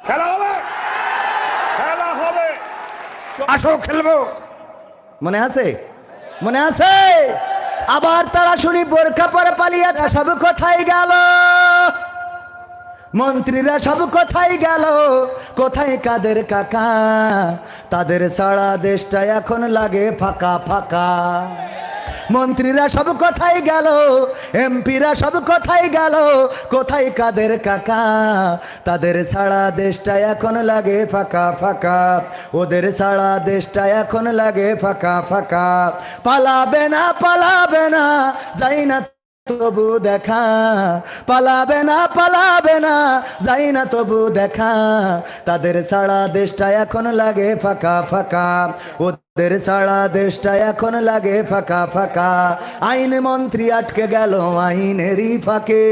খেলা হবে, খেলা হবে, আসো খেলবো। মনে আছে? মনে আছে? আবার তারা শুনি বোরকা পরে পালিয়েছে। সব কোথায় গেল? মন্ত্রীরা সব কোথায় গেল? কোথায় কাদের কাকা? তাদের সারা দেশটা এখন লাগে ফাঁকা ফাঁকা। মন্ত্রীরা সব কোথায় গেল? এমপিরা সব কোথায় গেল? কোথায় কাদের কাকা? তাদের সারা দেশটা এখন লাগে ফাঁকা ফাঁকা। ওদের সারা দেশটা এখন লাগে ফাঁকা ফাঁকা। পালাবে না, পালাবে না, যাই না তবু দেখা। পালাবে না, পালাবে না, যাই না তবু দেখা। তাদের সারা দেশটা এখন লাগে ফাঁকা ফাঁকা। ওদের সারা দেশটা এখন লাগে ফাঁকা ফাঁকা। আইন মন্ত্রী আটকে গেল আইনেরই ফাঁকে।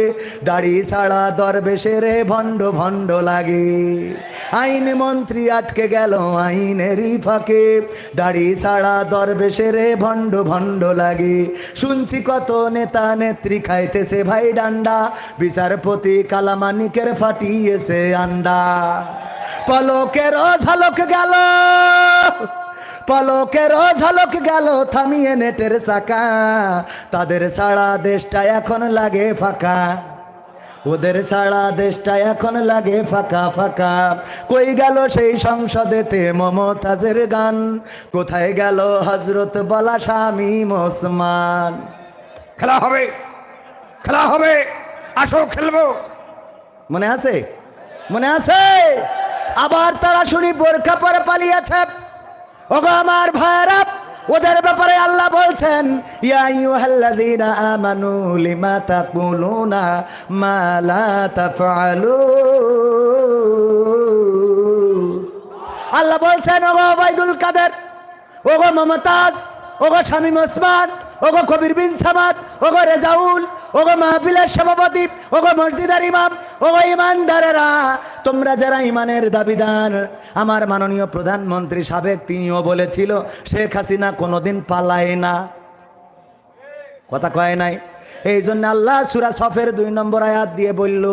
দাড়ি ছাড়া দরবেশের ভণ্ড ভণ্ড লাগে। আইন মন্ত্রী আটকে গেল আইনেরই ফাঁকে। দাড়ি ছাড়া দরবেশের ভণ্ড ভণ্ড লাগে। শুনছি কত নেতা নেত্রী খাইতেছে ভাই ডান্ডা। বিচারপতি কালামানিকের ফাটিয়েছে আন্ডা। পলকের ঝলক গেল, পলকের ঝলক গেল থামিয়ে নেটের চাকা। তাদের সারা দেশটা এখন লাগে ফাঁকা। ওদের সারা দেশটা এখন লাগে ফাঁকা ফাঁকা। কই গেল সেই সংসদেতে মমতাজের গান? কোথায় গেল হজরত বলা শামীম ওসমান? খেলা হবে, খেলা হবে, আসো খেলবো। মনে আছে? মনে আছে? আবার তারা শুনি বোরকা পরে পালিয়েছে। ওগো আমার ভাইরা, ওদের ব্যাপারে আল্লাহ বলছেন, ইয়া আইয়ুহাল্লাযীনা আমানু লিমা তাকুলুনা মা লা তাফআলুন। আল্লাহ বলছেন, ওগো ওবাইদুল কাদের, ওগো মমতাজ, ওগো শামীম ওসমান, ওগো কবির বিন সামাদ, ওগো রেজাউল, ওগো মাহফিলের সভাপতি, ওগো মসজিদের ইমাম, ওগো ইমানদারেরা, তোমরা যারা ইমানের দাবিদার, আমার মাননীয় প্রধানমন্ত্রী সাবেক তিনিও বলেছিল শেখ হাসিনা কোনোদিন পালায় না। কথা কয় নাই? এই জন্য আল্লাহ সূরা সফের 2 নম্বর আয়াত দিয়ে বলল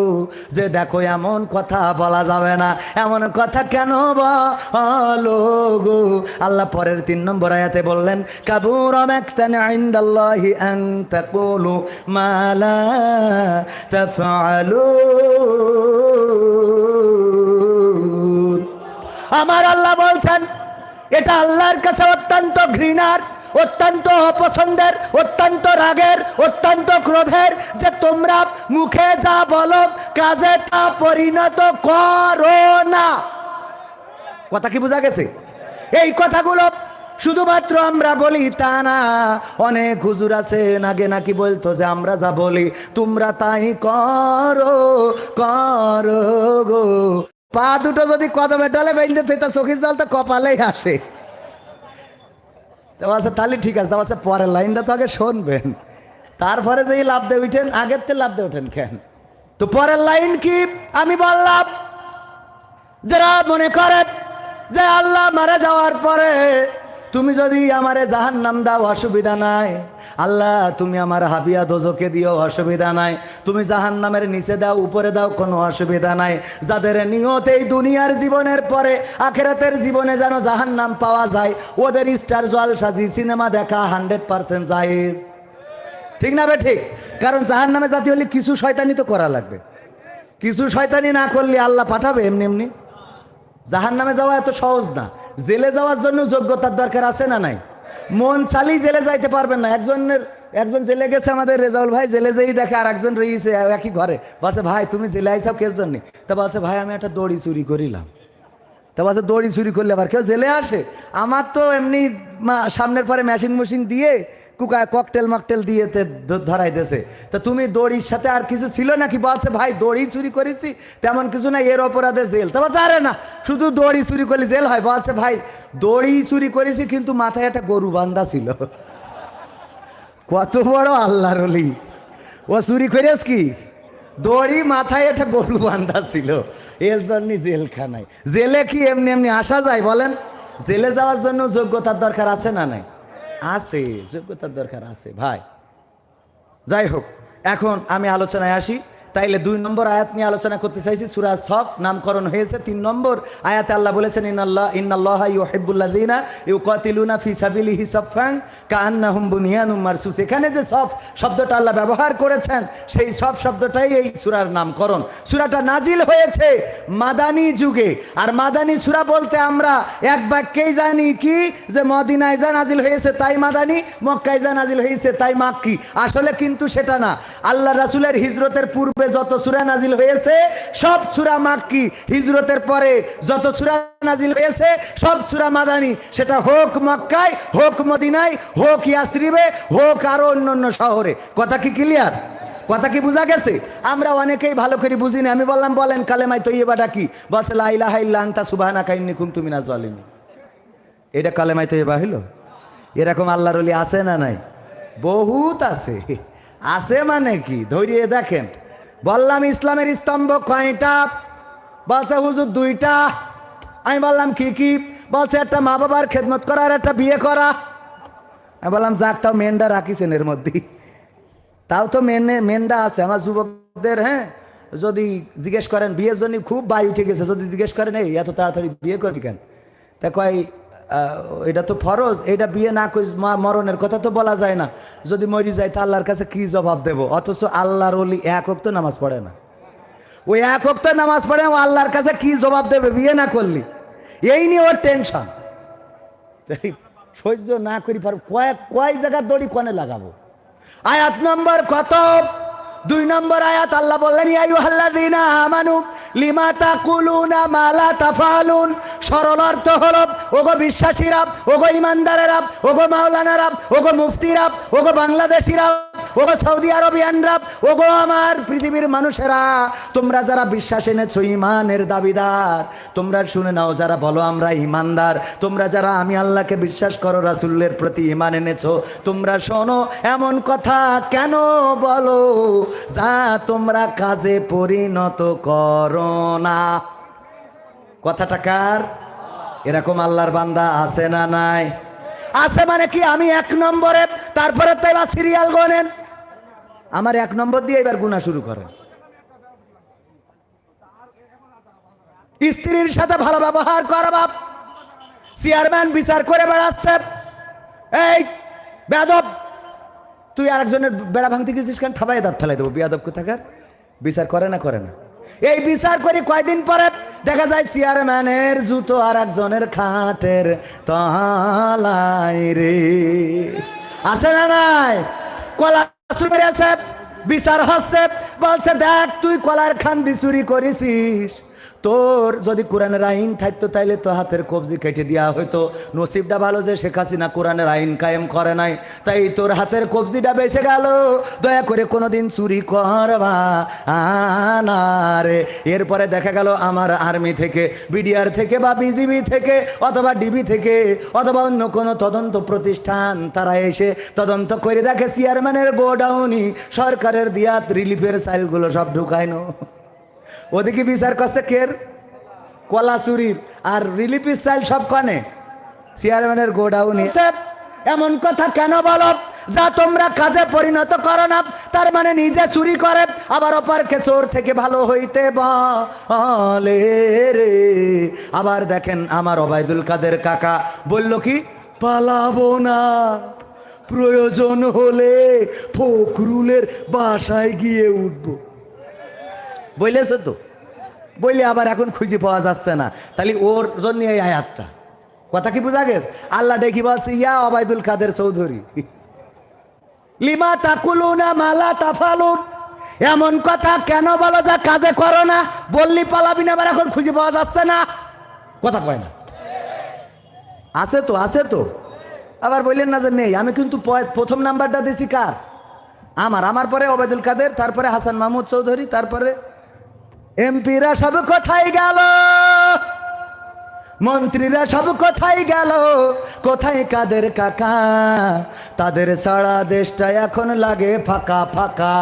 যে দেখো এমন কথা বলা যাবে না। এমন কথা কেন বলো গো? আল্লাহ পরের 3 নম্বর আয়াতে বললেন, কাবুরা মাকতান ইনদাল্লাহি আন তাকুলু মা লা তাফআলুন। আমার আল্লাহ বলছেন এটা আল্লাহর কাছে অত্যন্ত ঘৃণার, অত্যন্ত অপছন্দের, অত্যন্ত রাগের, অত্যন্ত ক্রোধের যে তোমরা মুখে যা বলো কাজে তা পরিণত করো না। কথা কি বোঝা গেছে? এই কথাগুলো শুধুমাত্র আমরা বলি তা না। অনেক হুজুর আছেন আগে নাকি বলতো যে আমরা যা বলি তোমরা তাই করো করো গো। পা দুটো যদি কদমে ডালে বেঁধে থাকে চোখের জল তো কপালেই আসে। তাহলে ঠিক আছে, তাহলে পরের লাইনটা তো আগে শুনবেন, তারপরে যেই লাভ দিয়ে উঠেন, আগের থেকে লাভ দিয়ে ওঠেন কেন? তো পরের লাইন কি? আমি বললাম যারা মনে করে যে আল্লাহ মারা যাওয়ার পরে তুমি যদি আমারে জাহান্নাম দাও অসুবিধা নাই, আল্লাহ তুমি আমার হাবিয়া দোজকে দিও অসুবিধা নাই, তুমি জাহান্নামের নিচে দাও উপরে দাও কোনো অসুবিধা নাই। যাদের নিয়ত এই দুনিয়ার জীবনের পরে আখিরাতের জীবনে যেন জাহান্নাম পাওয়া যায়, ওদের স্টার জলসাজি সিনেমা দেখা 100% জায়েজ। ঠিক না বে ঠিক? কারণ জাহান্নামে জাতি হলে কিছু শয়তানি তো করা লাগবে। কিছু শয়তানি না করলে আল্লাহ পাঠাবে এমনি এমনি? জাহান্নামে যাওয়া এত সহজ না। জেলে যাওয়ার জন্য যোগ্যতার দরকার আছে না নাই? মন চালি জেলে যাইতে পারবেন না। একজন জেলে গেছে, আমাদের রেজাউল ভাই, জেলে যেই দেখে আর একজন রয়েছে একই ঘরে, বলছে ভাই তুমি জেলে আইসাব কেস জন্য? তা বলছে ভাই আমি একটা দড়ি চুরি করিলাম। তা বলছে দড়ি চুরি করলে আবার কেউ জেলে আসে? আমার তো এমনি সামনের পরে মেশিন দিয়ে ককটেল মকটেল দিয়ে ধরাই দিয়েছে। তা তুমি দড়ির সাথে আর কিছু ছিল নাকি? বলছে ভাই দড়ি চুরি করেছি, তেমন কিছু না, এর অপরাধে জেল। তা বলছে আরে না, শুধু দড়ি চুরি করলে জেল হয়? বলছে ভাই দড়ি চুরি করেছি কিন্তু মাথায় একটা গরু বান্ধা ছিল। কত বড় আল্লাহর ওলি! ও চুরি করেছ কি? দড়ি মাথায় একটা গরু বান্ধা ছিল, এর জন্য জেলখানায়। জেলে কি এমনি এমনি আসা যায় বলেন? জেলে যাওয়ার জন্য যোগ্যতার দরকার আছে না নাই? আছে, যোগ্যতার দরকার আছে ভাই। যাই হোক, এখন আমি আলোচনায় আসি। তাইলে 2 নম্বর আয়াত নিয়ে আলোচনা করতে চাইছি। সূরা সফ নামকরণ হয়েছে 3 নম্বর আয়াতে আল্লাহ বলেছেন ইন্নাল্লাহা ইউহিব্বুল্লাযীনা ইউকাতিলুনা ফি সাবিলিহি সাফফান কাআন্নাহুম বুনিয়ানুম মারসুস। এখানে যে সফ শব্দটা আল্লাহ ব্যবহার করেছেন সেই সফ শব্দটাই এই সূরার নামকরণ। সূরাটা নাজিল হয়েছে মাদানী যুগে। আর মাদানী সূরা বলতে আমরা এক বাক্যেই জানি কি যে মদিনায় যা নাজিল হয়েছে তাই মাদানী, মক্কায় যা নাজিল হয়েছে তাই মাক্কি। আসলে কিন্তু সেটা না। আল্লাহ রাসূলের হিজরতের পূর্বে যত সূরা নাজিল হয়েছে সব সূরা মাক্কি, হিজরতের পরে যত সূরা নাজিল হয়েছে সব সূরা মাদানী। সেটা হোক মক্কায়, হোক মদিনায়, হোক ইয়াসরিবে, হোক আরো অন্যান্য শহরে। কথা কি ক্লিয়ার? কথা কি বোঝা গেছে? আমরা অনেকেই ভালো করে বুঝি না। আমি বললাম বলেন কালেমায়ে তৈয়্যিবাটা কি? বলছে লা ইলাহা ইল্লা আনতা সুবহানাকা ইন্নী কুনতু মিনাজ জালিমিন। এটা কালেমায়ে তৈয়্যিবা হলো? এরকম আল্লাহর ওলি আছে না নাই? বহুত আছে। আছে মানে কি ধরিয়ে দেখেন। বললাম ইসলামের স্তম্ভ কয়টা? বলছে হুজুর 2টা। আমি বললাম কি কি? বলছে একটা মা বাবার খেদমত করা আর একটা বিয়ে করা। আমি বললাম যাক, তাও মেনটা রাখিছেন এর মধ্যে, তাও তো মেনটা আছে। আমার যুবকদের হ্যাঁ যদি জিজ্ঞেস করেন বিয়ের জন্য খুব বাই উঠে গেছে, যদি জিজ্ঞেস করেন এই এত তাড়াতাড়ি বিয়ে করবি কেন, তা কয় এটা তো ফরজ, এটা বিয়ে না করে মরণের কথা তো বলা যায় না, যদি মরি যায় তা আল্লাহর কাছে কি জবাব দেব? অথচ আল্লাহর ওলি 1 ওয়াক্ত নামাজ পড়ে না। ওই 1 ওয়াক্ত নামাজ পড়ে ও আল্লাহর কাছে কি জবাব দেবে বিয়ে না করলি? এই নিয়ে ওর টেনশন। সহ্য না করি পারব, কয় জায়গার দড়ি কনে লাগাবো? আয়াত নম্বর কত? 2 নম্বর আয়াত আল্লাহ বললেন ইয়া আইয়ুহাল্লাযীনা আমানু লিমা তাকুলুনা মা লা তাফআলুন। সরল অর্থ হলো ওগো বিশ্বাসীরা, ওগো ইমানদারেরা, ওগো মাওলানারা, ওগো মুফতিরা, ওগো বাংলাদেশিরা, ওগো সৌদি আরবিয়ানরা, ওগো আমার পৃথিবীর মানুষেরা, তোমরা যারা বিশ্বাস এনেছো, ইমানের দাবিদার, তোমরা শুনে নাও। যারা বলো আমরা ইমানদার, তোমরা যারা আমি আল্লাহকে বিশ্বাস করো, রাসূলের প্রতি ইমান এনেছো, তোমরা শোনো এমন কথা কেন বলো যা তোমরা কাজে পরিণত করো না। কথাটা কার? এরকম আল্লাহর বান্দা আছে না নাই? আছে মানে কি? আমি 1 নম্বরে, তারপরে তো এবার সিরিয়াল গোনেন। আমার 1 নম্বর দিয়ে এবার গুনাহ শুরু করেন। স্ত্রীর সাথে ভালো ব্যবহার করা, বাপ চেয়ারম্যান বিচার করে বেড়াচ্ছে, এই বেয়াদব তুই আরেকজনের বেড়া ভাঙতে গেছিস কেন? থাবাই দাঁত ফেলাই দেবো। বেয়াদব কোথাকার। বিচার করে না করে না? এই বিচার করি কয়দিন পরে দেখা যায় চেয়ারম্যানের জুতো আর একজনের খাটের তলায় রে। আছে না নাই? কলা চুরি আছে, বিচার হচ্ছে, বলছে দেখ তুই কলার খান্দি চুরি করেছিস, তোর যদি কোরআনের আইন থাকতো তাইলে তো হাতের কবজি কেটে দেওয়া হইতো। নসিবটা ভালো যে শেখ হাসিনা কোরআনের আইন কায়েম করে নাই, তাই তোর হাতের কবজিটা বেঁচে গেল। দয়া করে কোনোদিন চুরি করবা না রে। এরপরে দেখা গেল আমার আর্মি থেকে, বিডিআর থেকে, বা বিজিবি থেকে, অথবা ডিবি থেকে, অথবা অন্য কোনো তদন্ত প্রতিষ্ঠান, তারা এসে তদন্ত করে দেখে চেয়ারম্যানের গোডাউনি সরকারের দিয়াত রিলিফের চাইলগুলো সব ঢুকায়নো। ওদিকে বিচার করছে কের? কলা চুরির আর রিলিফের চাইল সব কনে চেয়ারম্যানের গোডাউনি। এমন কথা কেন বলো যা তোমরা কাজে পরিণত করো না? তার মানে নিজে চুরি করে আবার অপরকে চোর থেকে ভালো হইতে বলে রে। আবার দেখেন আমার ওবায়দুল কাদের কাকা বলল কি, পালাবো না, প্রয়োজন হলে ফখরুলের বাসায় গিয়ে উঠবো বলেছে তো। বললে আবার এখন খুঁজে পাওয়া যাচ্ছে না, তাহলে ওর জন্য এই আয়াতটা। কথা কি বোঝা গেছে? আল্লাহ ডেকে বলছে ইয়া ওবায়দুল কাদের চৌধুরী লিমা তাকুলুনা মা লা তাফালুন। এমন কথা কেন বলো যা কাজে করো না? বললি পালাবি না, আবার এখন খুঁজে পাওয়া যাচ্ছে না। কথা কয় না? আছে তো, আছে তো। আবার বললেন না যে নেই। আমি কিন্তু প্রথম নাম্বারটা দিছি কার? আমার পরে ওবায়দুল কাদের, তারপরে হাসান মাহমুদ চৌধুরী, তারপরে এমপিরা সব কোথায় গেল, মন্ত্রীরা সব কোথায় গেল, কোথায় কাদের কাকা? তাদের সারা দেশটা এখন লাগে ফাঁকা ফাঁকা।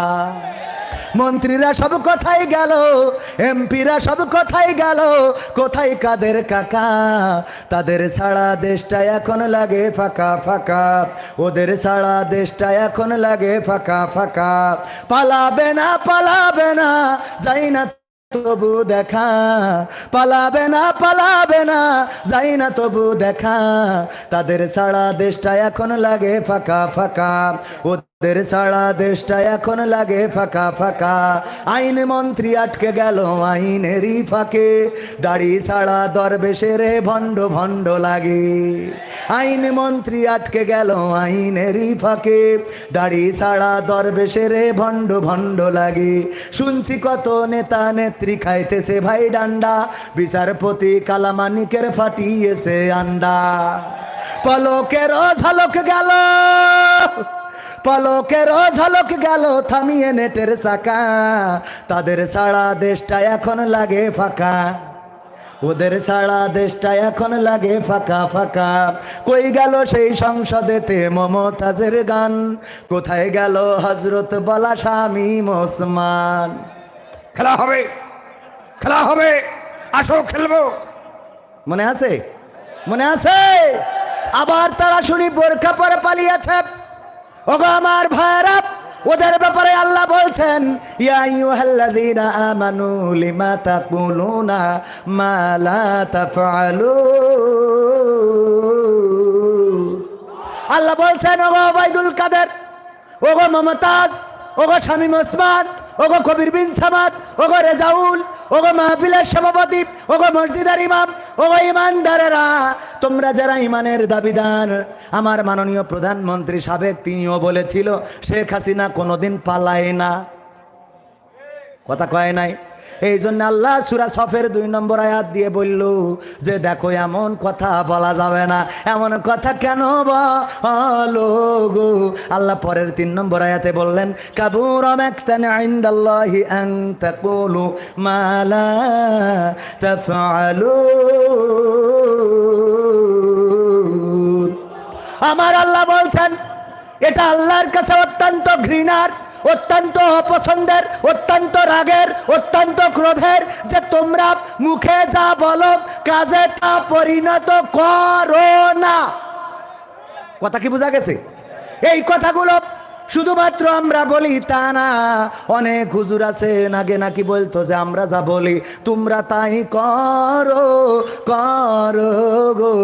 মন্ত্রীরা সব কোথায় গেল, এমপিরা সব কোথায় গেল, কোথায় কাদের কাকা? তাদের ছাড়া দেশটা এখন লাগে ফাঁকা ফাঁকা, ওদের ছাড়া দেশটা এখন লাগে ফাঁকা ফাঁকা। পালাবে না পালাবে না, যাই না তবু দেখা, পালাবে না পালাবে না, যাই না তবু দেখা। তাদের ছাড়া দেশটা এখন লাগে ফাঁকা ফাঁকা, ওদের ছাড়া দেশটা এখন লাগে ফাঁকা ফাঁকা। আইন মন্ত্রী আটকে গেল আইনেরই ফাঁকে, দাড়ি ছাড়া দরবেশের ভণ্ড ভণ্ড লাগে। আইন মন্ত্রী আটকে গেল আইনেরই ফাঁকে, দাড়ি ছাড়া দরবেশের ভণ্ড ভণ্ড লাগে। শুনছি কত নেতা নেত্রী খাইতেছে ভাই ডান্ডা, বিচারপতি কালামানিকের ফাটিয়েছে আন্ডা। পলকের ঝলক গেল, পলকের ঝলক গেল থামিয়ে নেটের চাকা। তাদের ছাড়া দেশটা এখন লাগে ফাঁকা, ওদের ছাড়া দেশটা এখন লাগে ফাঁকা ফাঁকা। কই গেল সেই সংসদেতে মমতাজের গান, কোথায় গেল হজরত বলা শামীম ওসমান? খেলা হবে, খেলা হবে, আসো খেলবো। মনে আছে? মনে আছে? আবার তারা শুনি বোরখা পরে পালিয়েছে। ওগো আমার ভাইরা, ওদের ব্যাপারে আল্লাহ বলছেন, ইয়া আইয়ুহাল্লাযীনা আমানু লিমা তাকুলুনা মা লা তাফআলুন। আল্লাহ বলছেন, ওগো ওবাইদুল কাদের, ওগো মমতাজ, ওগো শামীম ওসমান, ওগো কবির বিন সামাদ, ওগো রেজাউল, ওগো মাহফিলের সভাপতি, ওগো মসজিদের ইমাম, ওগো ইমানদারেরা, তোমরা যারা ইমানের দাবিদার, আমার মাননীয় প্রধানমন্ত্রী সাবেক তিনিও বলেছিল শেখ হাসিনা কোনোদিন পালায় না, কথা কয় নাই। এই জন্য আল্লাহ সূরা সফের 2 নম্বর আয়াত দিয়ে বলল যে দেখো এমন কথা বলা যাবে না। এমন কথা কেন বলো গো? আল্লাহ পরের 3 নম্বর আয়াতে বললেন, কাবুরা মাকতান ইনদাল্লাহি আন তাকুলু মা লা তাফআলুন। আমার আল্লাহ বলছেন এটা আল্লাহর কাছে অত্যন্ত ঘৃণার, অত্যন্ত অপছন্দের, অত্যন্ত রাগের, অত্যন্ত ক্রোধের যে তোমরা মুখে যা বলো কাজে তা পরিণত করো না। কথা কি বোঝা গেছে? এই কথাগুলো শুধুমাত্র আমরা বলি তা না, অনেক হুজুর আছেন আগে নাকি বলতো যে আমরা যা বলি তোমরা তাই করো করো গো।